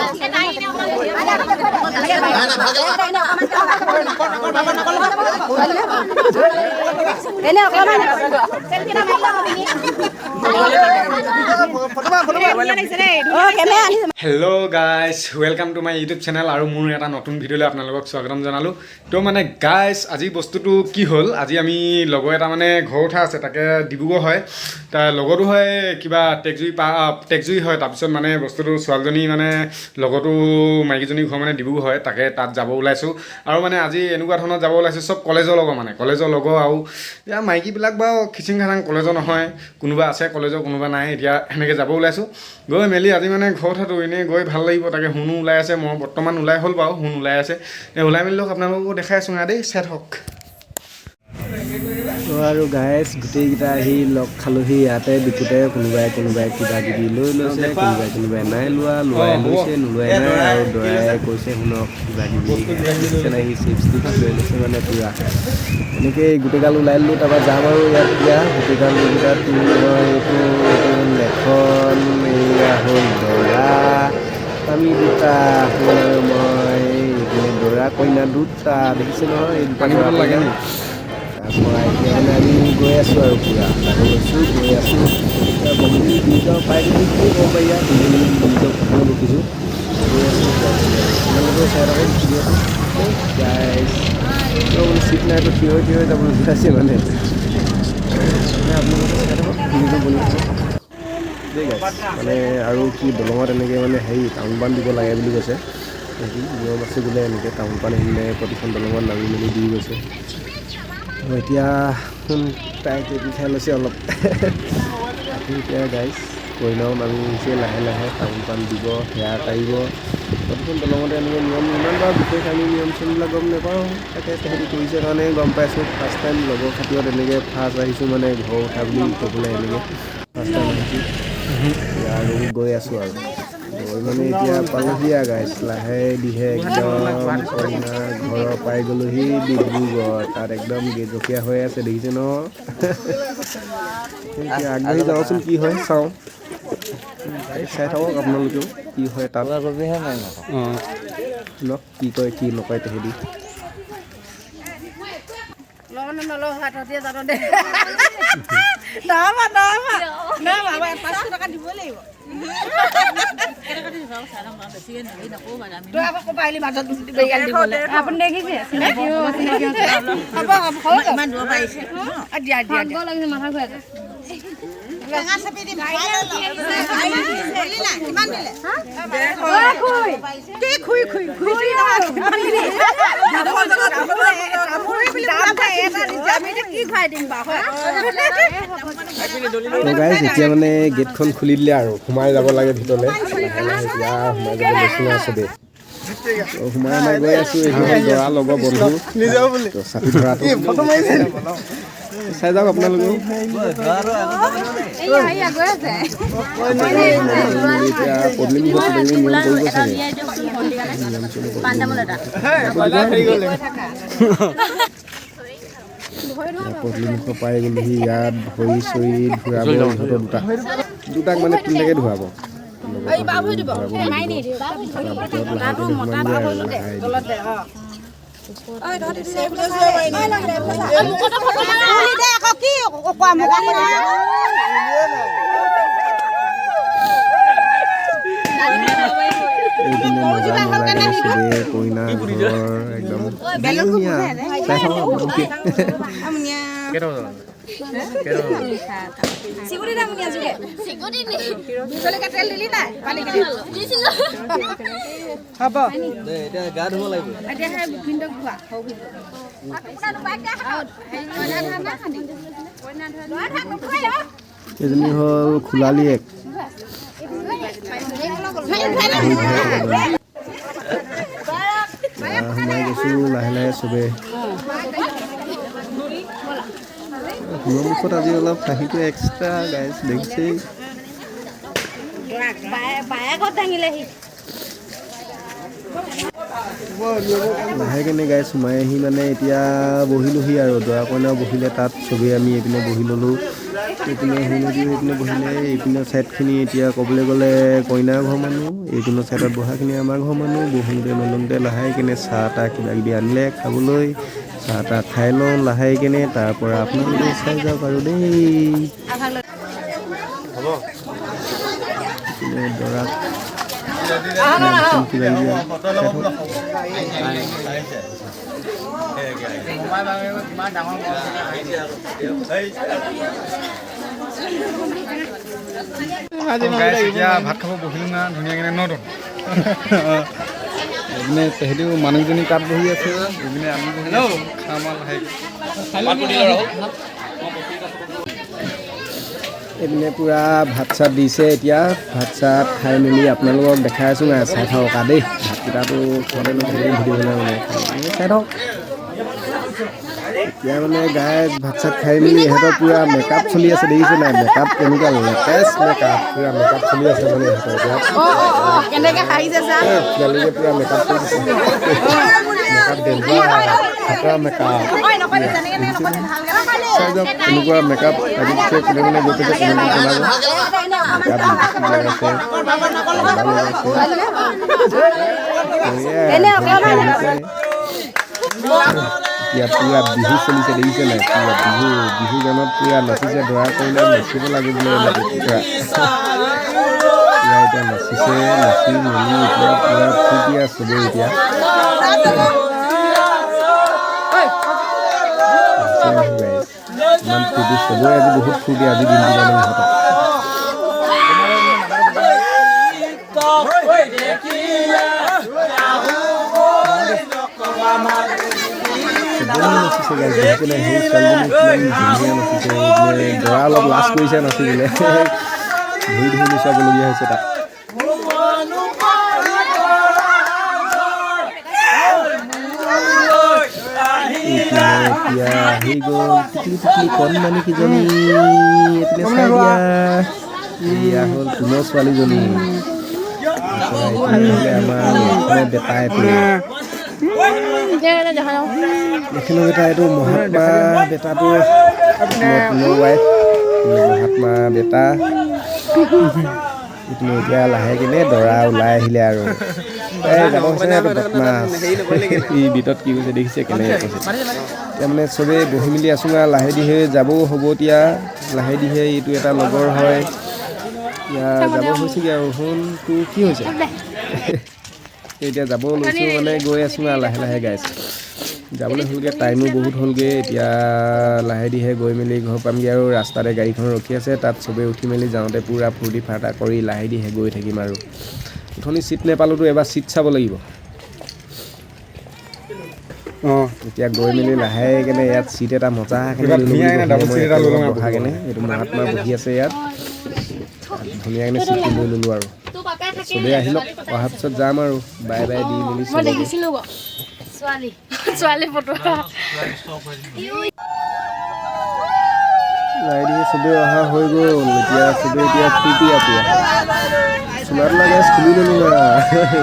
Hello guys, welcome to my YouTube channel আৰু মোৰ এটা নতুন ভিডিঅ'লৈ আপোনালোকক স্বাগতম জনালো। তো মানে গাইস আজি বস্তুটো কি হ'ল, আজি আমি লগৰ এটা মানে ঘৰ উঠা আছে, তাকে ডিব্ৰুগড় হয়, তাৰ লগতো হয় কিবা টেকজুই হয়। তাৰপিছত মানে বস্তুটো ছোৱালীজনী মানে লগতো মাইকীজনী ঘৰ মানে ডিব্ৰুগড় হয়, তাকে তাত যাব ওলাইছোঁ। আৰু মানে আজি এনেকুৱা ধৰণৰ যাব ওলাইছোঁ, চব কলেজৰ লগৰ মানে কলেজৰ লগৰ। আৰু এতিয়া মাইকীবিলাক বাৰু খিচিং খাচাং কলেজৰ নহয়, কোনোবা আছে কলেজৰ কোনোবা নাই। এতিয়া সেনেকৈ যাব ওলাইছোঁ, গৈ মেলি আজি মানে ঘৰ উঠাটো এনেই গৈ ভাল লাগিব। তাকে শুনো ওলাই আছে, মই বৰ্তমান ওলাই হ'ল বাৰু, শুন ওলাই আছে। ওলাই মেলি লওক আপোনালোককো দেখাই আছোঁ দেই, চেট হওক। আৰু গাইজ গোটেইকেইটা আহি লগ খালোহি ইয়াতে বিকুতে। কোনোবাই কিবা কিবি লৈ লৈছে, কোনোবাই নাই লোৱা, লোৱাই লৈছে, নোলোৱাই নাই। আৰু দৰাই কৈছে শুনক কিবা কিবি আহি চিপছ টিপছ লৈ লৈছে মানে পুৰা। এনেকৈ গোটেইগাল ওলাই ল'লোঁ, তাৰপৰা যাম আৰু ইয়াত এতিয়া গোটেইগাল এইকেইটাত এইটো লেখন এয়া হ'ল দৰা, আমি দুটা হ'ল আৰু মই দৰা কইনা দুটা দেখিছে নহয়, এই দুটা দৰা লাগে নি। তাৰপৰা এতিয়া মানে আমি গৈ আছোঁ আৰু পূৰা যাব লৈছোঁ, গৈ আছোঁ। এতিয়া বগলী দুইটাও পাই গ'লোঁ বুলি ক'ব পাৰি। ইয়াত দুইটাও ফটো ৰখিছোঁ, গৈ আছোঁ। আপোনালোকেও চাই থাকক ভিডিঅ'টো গাইজ। বোলে চিট নাইতো থিয় হৈ যাবলৈ বিচাৰিছে মানে আপোনালোকে চাই থাকক ভিডিঅ'টো বনি থাকক দেই গাইজ। মানে আৰু কি দলঙত এনেকৈ মানে টাউন বান দিব লাগে বুলি কৈছে, সেইটো নিয়ম আছে বোলে। এনেকৈ টাউন বান আহিলে প্ৰতিখন দলঙত নামি মেলি দি গৈছে। এতিয়া তাই কেপি খাই লৈছে অলপ। এতিয়া গাইজ কইনাও নামি আহিছে লাহে লাহে, টাউন পান দিব, সেয়া কাঢ়িব। প্ৰতিখন দলঙতে এনেকৈ নিয়ম, ইমান বাৰু বিশেষ আমি নিয়ম চিয়মবিলাক গম নাপাওঁ। তাকে তেহেঁতি কৰিছে কাৰণে গম পাইছোঁ। ফাৰ্ষ্ট টাইম লগৰ খাতিৰত এনেকৈ ফাৰ্ষ্ট আহিছোঁ মানে ঘৰ উঠা বুলি ক'বলৈ, এনেকৈ ফাৰ্ষ্ট টাইম আহিছোঁ। আৰু গৈ আছোঁ আৰু গৈ মানে এতিয়া পালোহি আৰু গাইজ লাহে দিহে একদম কইনা ঘৰৰ পাই গ'লোহি ডিব্ৰুগড়। তাত একদম গেজকীয়া হৈ আছে দেখিছে ন। এতিয়া আগবাঢ়ি যাওঁচোন, কি হয় চাওঁ, চাই থাকক আপোনালোকেও কি হয় তাত। লওক কি কয় কি নকয় তেহেঁতি। এতিয়া মানে গেটখন খুলি দিলে আৰু সোমাই যাব লাগে ভিতৰলৈ। লাহে লাহে এতিয়া সোমাই যাব লৈছোঁ আৰু চবেই। সোমাই গৈ আছোঁ। এইখিনি দৰা লগৰ বন্ধু ছাতি ধৰাটো চাই যাওক আপোনালোকেও। এতিয়া পদূলি মুখত কিবাকিবি নিয়ম কৰিব চাগে, পদূলি মুখত পাই গ'লোহি। ইয়াত ভৰি চৰি ধুৱাব ইহঁতৰ দুটাক মানে তিনিটাকে ধুৱাব। কইনা ঘৰ একদম এজনী হ'ল খোলালি এক। সোমাই গৈছোঁ লাহে লাহে চবেই। মুখত আজি অলপ হাঁহিটো এক্সট্ৰা গাইজ দেখিছেই। লাহেকেনে গাই সোমাই আহি মানে এতিয়া বহিলোহি আৰু দৰা কইনাও বহিলে তাত, চবেই আমি এইপিনে বহি ল'লোঁ। এইপিনে শুনদিও এইপিনে বহিলে এইপিনৰ ছাইডখিনি এতিয়া ক'বলৈ গ'লে কইনাৰ ঘৰ মানুহ, এইপিনৰ ছাইডত বহাখিনি আমাৰ ঘৰ মানুহ। বহোঁতে মেলোঁতে লাহে কেনে চাহ তাহ কিবা কিবি আনিলে খাবলৈ, চাহ তাহ খাই লওঁ লাহে কেনে। তাৰপৰা আপোনালোকে চাই যাওক আৰু দেই। দৰাক কিবা কিবি এতিয়া ভাত খাব বহিলোঁ না ধুনীয়াকৈ নতুন এইপিনে তেহেঁতিও মানুহজনী তাত বহি আছে, এইপিনে আমি বহি খাম এইপিনে পূৰা ভাত চাত দিছে। এতিয়া ভাত চাত খাই মেলি আপোনালোকক দেখাই আছোঁ নাই, চাই থাকক দেই। ভাতকেইটাটো খোৱাতে নকৰি ভিডিঅ' বনাই মানে চাই থাকক। এতিয়া মানে গাইজ ভাত চাত খাই মেলি ইহঁতৰ পূৰা মেকআপ চলি আছে, দেখিছে নাই? মেকআপ কেনেকুৱা লেটেষ্ট মেকআপ, পূৰা মেকআপ চলি আছে মানে ইহঁতৰ এতিয়া পূৰা মেকআপ কৰি দিছে। মেকআপ ডেঞ্জাৰ মেকআপ চাই যাওক এনেকুৱা মেকআপ আজি পিছে কোনে কোনে গৈ পেলাই কমেণ্টত জনাব। মেকআপ লগাইছে, এতিয়া পূৰা বিহু চলিছে, দেখিছে নাই? পূৰা বিহু গানত পূৰা নাচিছে। দৰা কৰিলে নাচিব লাগে বোলে পূৰা এতিয়া নাচিছে। নাচি মেলি এতিয়া পূৰা ফূৰ্তি আছে চবেই এতিয়া ইমান ফূৰ্তি চবৰে আজি বহুত ফূৰ্তি আজি দিনটো কাৰণে ইহঁতৰ। নাচিছে গাইজ, দেখিছে নাই? সেই ছোৱালীজনী কিমান ধুনীয়া নাচিছে। দৰা অলপ লাজ কৰিছে নাচিবলৈ, ধৰি ধৰি নচাবলগীয়া হৈছে তাক। এতিয়া আহি গ'ল টিকলি টিকলি কণমানি কিজনী। এইপিনে চাই দিয়া, এয়া হ'ল তোমাৰ ছোৱালীজনী। এইপিনে আমাৰ বেটা এইটো বেটা, এইটো মহাত্মা বেটাটো মোৰ ৱাইফ, মহাত্মা বেটা। এইপিনে এতিয়া লাহে কিনে দৰা ওলাই আহিলে আৰু যাব হৈছে নে বদমাছ। ই ভিতৰত কি হৈছে দেখিছে কেনেকৈ কৈছে। এতিয়া মানে চবেই বহি মেলি আছোঁ না, লাহে দিহে যাবও হ'ব। এতিয়া লাহে দিহে এইটো এটা লগৰ হয়, এতিয়া যাব হৈছেগৈ আৰু। শুনটো কি হৈছে এতিয়া যাব লৈছোঁ মানে গৈ আছোঁ না লাহে লাহে গাইছ। যাবলৈ হ'লগৈ, টাইমো বহুত হ'লগৈ। এতিয়া লাহে দিহে গৈ মেলি ঘৰ পামগৈ আৰু। ৰাস্তাতে গাড়ীখন ৰখি আছে, তাত চবেই উঠি মেলি যাওঁতে পূৰা ফূৰ্তি ফাৰ্তা কৰি লাহে দিহে গৈ থাকিম আৰু। উঠনি চিট নেপালোঁতো, এবাৰ চিট চাব লাগিব। এতিয়া গৈ মেলি লাহে কেনে ইয়াত চিট এটা মজা কেনে বহা কেনে, এইটো মহাত্মা বহি আছে ইয়াত ধুনীয়াকৈ চিটটো লৈ ল'লোঁ আৰু। চবেই আহি লওক, অহাৰ পিছত যাম আৰু বাই বাই দি মেলি লাই দি চবেই অহা হৈ গ'ল। এতিয়া চবেই এতিয়া ফূৰ্তি আছে। চোলাটো লাগে খুলি ল'লোঁ না।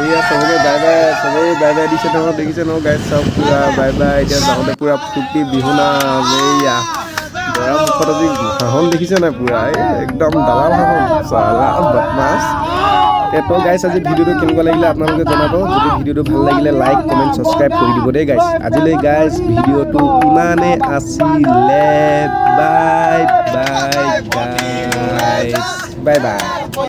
এয়া চবকে বাই বাই, চবেই বাই বাই দিছে নহয়, দেখিছে নহয় গাইজ চাওক পূৰা বাই বাই। এতিয়া যাওঁতে পূৰা ফূৰ্তি বিহু নাম। এইয়া দৰা মুখত আজি হাঁহন দেখিছে নাই? পূৰা একদম দালাল হাঁহন, চালা বদমাছ। তো গাইজ আজি ভিডিঅ'টো কেনেকুৱা লাগিলে আপোনালোকে জনাব। যদি ভিডিঅ'টো ভাল লাগিলে লাইক কমেণ্ট ছাবস্ক্ৰাইব কৰি দিব দেই গাইজ। আজিলৈ গাইজ ভিডিঅ'টো ইমানেই আছিলে। Bye bye guys, bye bye.